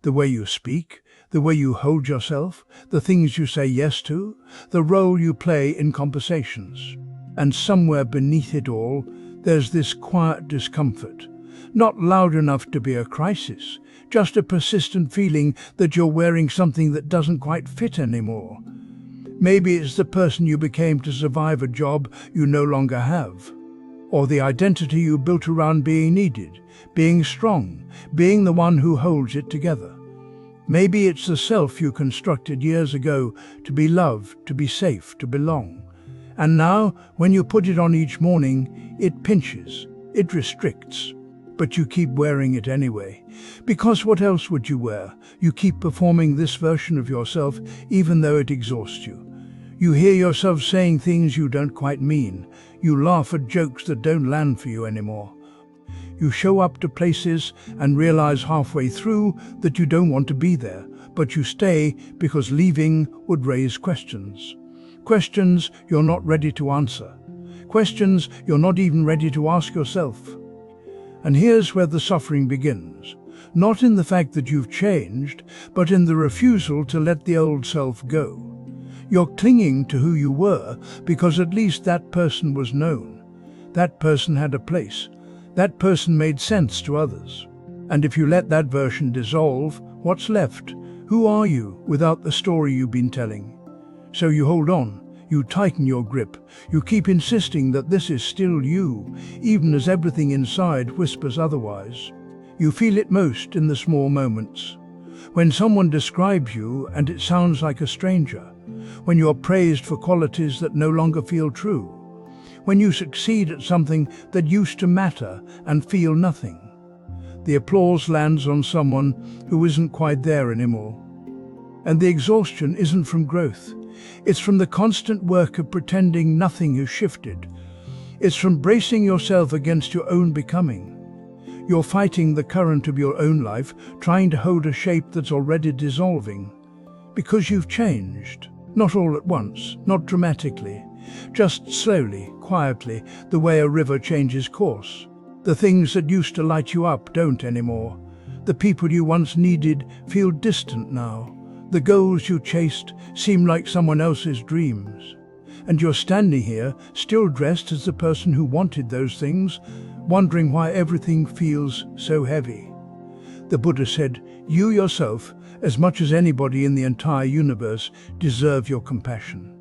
the way you speak, the way you hold yourself, the things you say yes to, the role you play in conversations. And somewhere beneath it all, there's this quiet discomfort, Not loud enough to be a crisis, just a persistent feeling that you're wearing something that doesn't quite fit anymore. Maybe it's the person you became to survive a job you no longer have, or the identity you built around being needed, being strong, being the one who holds it together. Maybe it's the self you constructed years ago to be loved, to be safe, to belong. And now, when you put it on each morning, it pinches, it restricts. But you keep wearing it anyway. Because what else would you wear? You keep performing this version of yourself even though it exhausts you. You hear yourself saying things you don't quite mean. You laugh at jokes that don't land for you anymore. You show up to places and realize halfway through that you don't want to be there, but you stay because leaving would raise questions. Questions you're not ready to answer. Questions you're not even ready to ask yourself. And here's where the suffering begins. Not in the fact that you've changed, but in the refusal to let the old self go. You're clinging to who you were because at least that person was known. That person had a place. That person made sense to others. And if you let that version dissolve, what's left? Who are you without the story you've been telling? So you hold on. You tighten your grip. You keep insisting that this is still you, even as everything inside whispers otherwise. You feel it most in the small moments. When someone describes you and it sounds like a stranger. When you're praised for qualities that no longer feel true. When you succeed at something that used to matter and feel nothing. The applause lands on someone who isn't quite there anymore. And the exhaustion isn't from growth. It's from the constant work of pretending nothing has shifted. It's from bracing yourself against your own becoming. You're fighting the current of your own life, trying to hold a shape that's already dissolving. Because you've changed. Not all at once, not dramatically. Just slowly, quietly, the way a river changes course. The things that used to light you up don't anymore. The people you once needed feel distant now. The goals you chased seem like someone else's dreams. And you're standing here, still dressed as the person who wanted those things, wondering why everything feels so heavy. The Buddha said, you yourself, as much as anybody in the entire universe, deserve your compassion.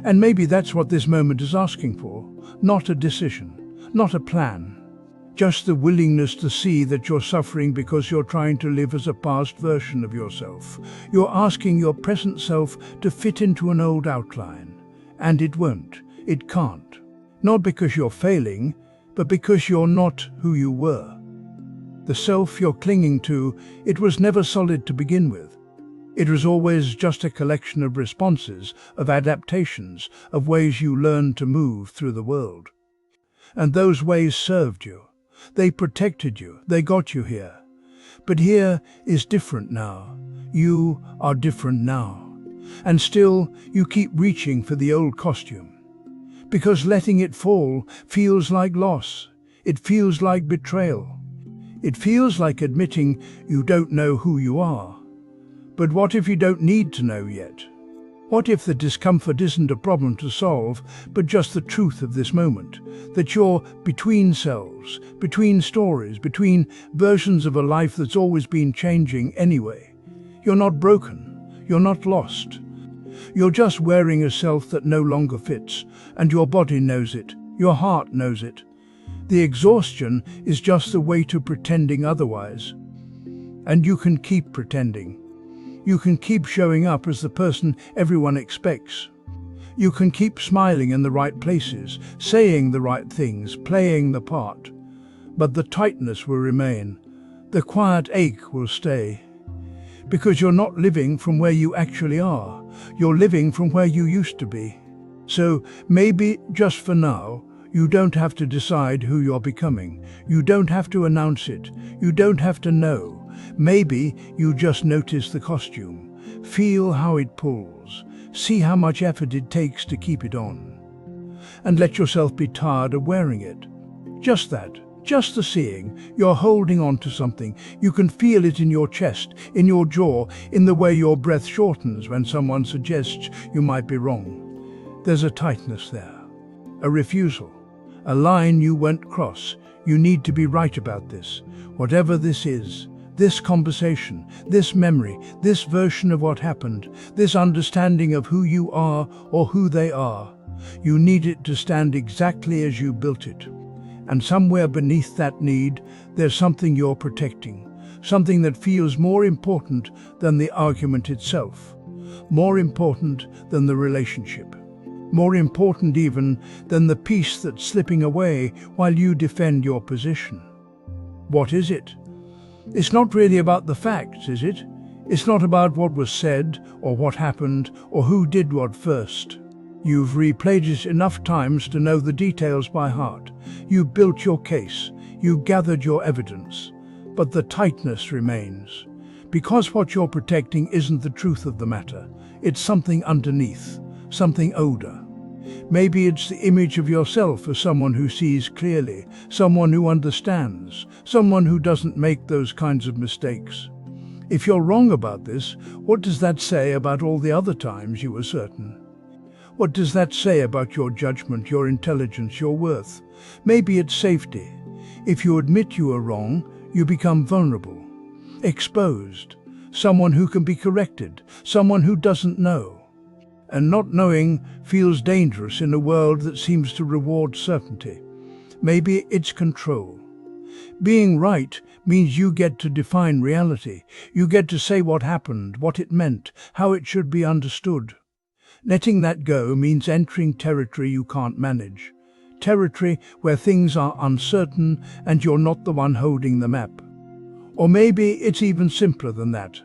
And maybe that's what this moment is asking for. Not a decision, not a plan. Just the willingness to see that you're suffering because you're trying to live as a past version of yourself. You're asking your present self to fit into an old outline. And it won't. It can't. Not because you're failing, but because you're not who you were. The self you're clinging to, it was never solid to begin with. It was always just a collection of responses, of adaptations, of ways you learned to move through the world. And those ways served you. They protected you. They got you here. But here is different now. You are different now. And still, you keep reaching for the old costume. Because letting it fall feels like loss. It feels like betrayal. It feels like admitting you don't know who you are. But what if you don't need to know yet? What if the discomfort isn't a problem to solve, but just the truth of this moment? That you're between selves, between stories, between versions of a life that's always been changing anyway. You're not broken. You're not lost. You're just wearing a self that no longer fits, and your body knows it. Your heart knows it. The exhaustion is just the way to pretending otherwise. And you can keep pretending. You can keep showing up as the person everyone expects. You can keep smiling in the right places, saying the right things, playing the part. But the tightness will remain. The quiet ache will stay. Because you're not living from where you actually are. You're living from where you used to be. So maybe, just for now, you don't have to decide who you're becoming. You don't have to announce it. You don't have to know. Maybe you just notice the costume. Feel how it pulls. See how much effort it takes to keep it on. And let yourself be tired of wearing it. Just that. Just the seeing. You're holding on to something. You can feel it in your chest, in your jaw, in the way your breath shortens when someone suggests you might be wrong. There's a tightness there. A refusal. A line you won't cross. You need to be right about this, whatever this is. This conversation, this memory, this version of what happened, this understanding of who you are or who they are. You need it to stand exactly as you built it. And somewhere beneath that need, there's something you're protecting, something that feels more important than the argument itself, more important than the relationship, more important even than the peace that's slipping away while you defend your position. What is it? It's not really about the facts, is it? It's not about what was said, or what happened, or who did what first. You've replayed it enough times to know the details by heart. You built your case. You gathered your evidence. But the tightness remains. Because what you're protecting isn't the truth of the matter. It's something underneath, something older. Maybe it's the image of yourself as someone who sees clearly, someone who understands, someone who doesn't make those kinds of mistakes. If you're wrong about this, what does that say about all the other times you were certain? What does that say about your judgment, your intelligence, your worth? Maybe it's safety. If you admit you are wrong, you become vulnerable, exposed, someone who can be corrected, someone who doesn't know. And not knowing feels dangerous in a world that seems to reward certainty. Maybe it's control. Being right means you get to define reality. You get to say what happened, what it meant, how it should be understood. Letting that go means entering territory you can't manage. Territory where things are uncertain and you're not the one holding the map. Or maybe it's even simpler than that.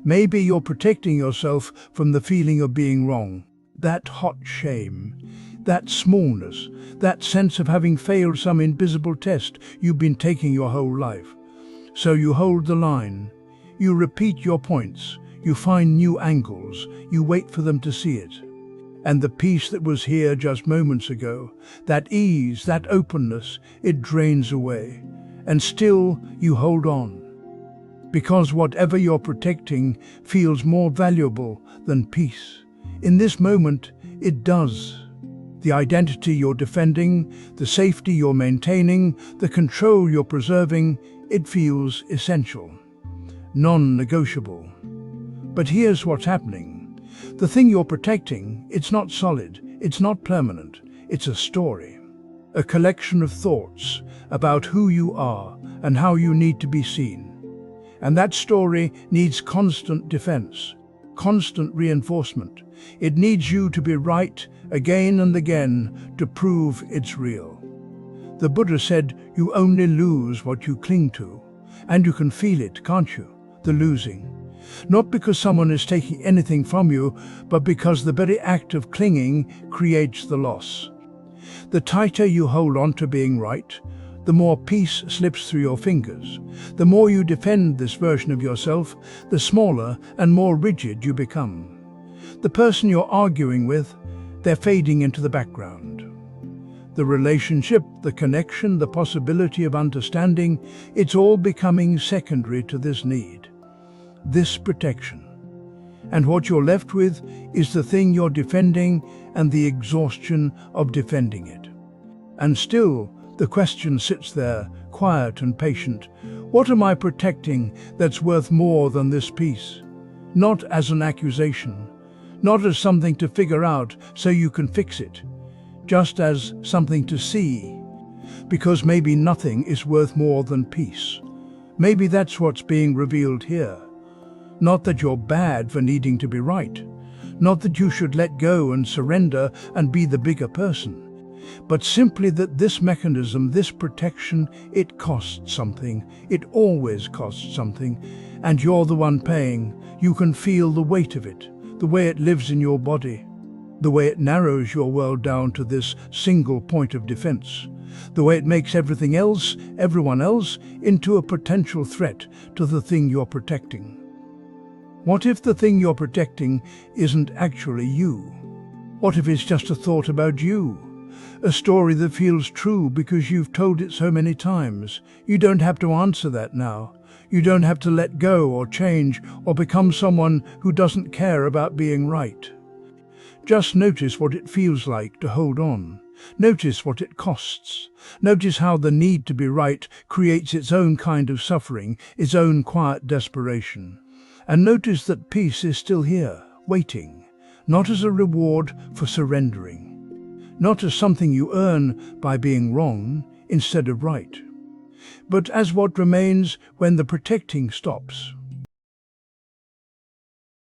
Maybe you're protecting yourself from the feeling of being wrong, that hot shame, that smallness, that sense of having failed some invisible test you've been taking your whole life. So you hold the line, you repeat your points, you find new angles, you wait for them to see it. And the peace that was here just moments ago, that ease, that openness, it drains away. And still you hold on. Because whatever you're protecting feels more valuable than peace. In this moment, it does. The identity you're defending, the safety you're maintaining, the control you're preserving, it feels essential, non-negotiable. But here's what's happening. The thing you're protecting, it's not solid, it's not permanent, it's a story. A collection of thoughts about who you are and how you need to be seen. And that story needs constant defense, constant reinforcement. It needs you to be right again and again to prove it's real. The Buddha said you only lose what you cling to, and you can feel it, can't you? The losing. Not because someone is taking anything from you, but because the very act of clinging creates the loss. The tighter you hold on to being right, the more peace slips through your fingers. The more you defend this version of yourself, the smaller and more rigid you become. The person you're arguing with, they're fading into the background. The relationship, the connection, the possibility of understanding, it's all becoming secondary to this need, this protection. And what you're left with is the thing you're defending and the exhaustion of defending it. And still, the question sits there, quiet and patient. What am I protecting that's worth more than this peace? Not as an accusation, not as something to figure out so you can fix it, just as something to see. Because maybe nothing is worth more than peace. Maybe that's what's being revealed here. Not that you're bad for needing to be right, not that you should let go and surrender and be the bigger person, but simply that this mechanism, this protection, it costs something. It always costs something, and you're the one paying. You can feel the weight of it, the way it lives in your body, the way it narrows your world down to this single point of defense, the way it makes everything else, everyone else, into a potential threat to the thing you're protecting. What if the thing you're protecting isn't actually you? What if it's just a thought about you? A story that feels true because you've told it so many times. You don't have to answer that now. You don't have to let go or change or become someone who doesn't care about being right. Just notice what it feels like to hold on, Notice what it costs. Notice how the need to be right creates its own kind of suffering, its own quiet desperation. And notice that peace is still here, waiting, not as a reward for surrendering, not as something you earn by being wrong instead of right, but as what remains when the protecting stops.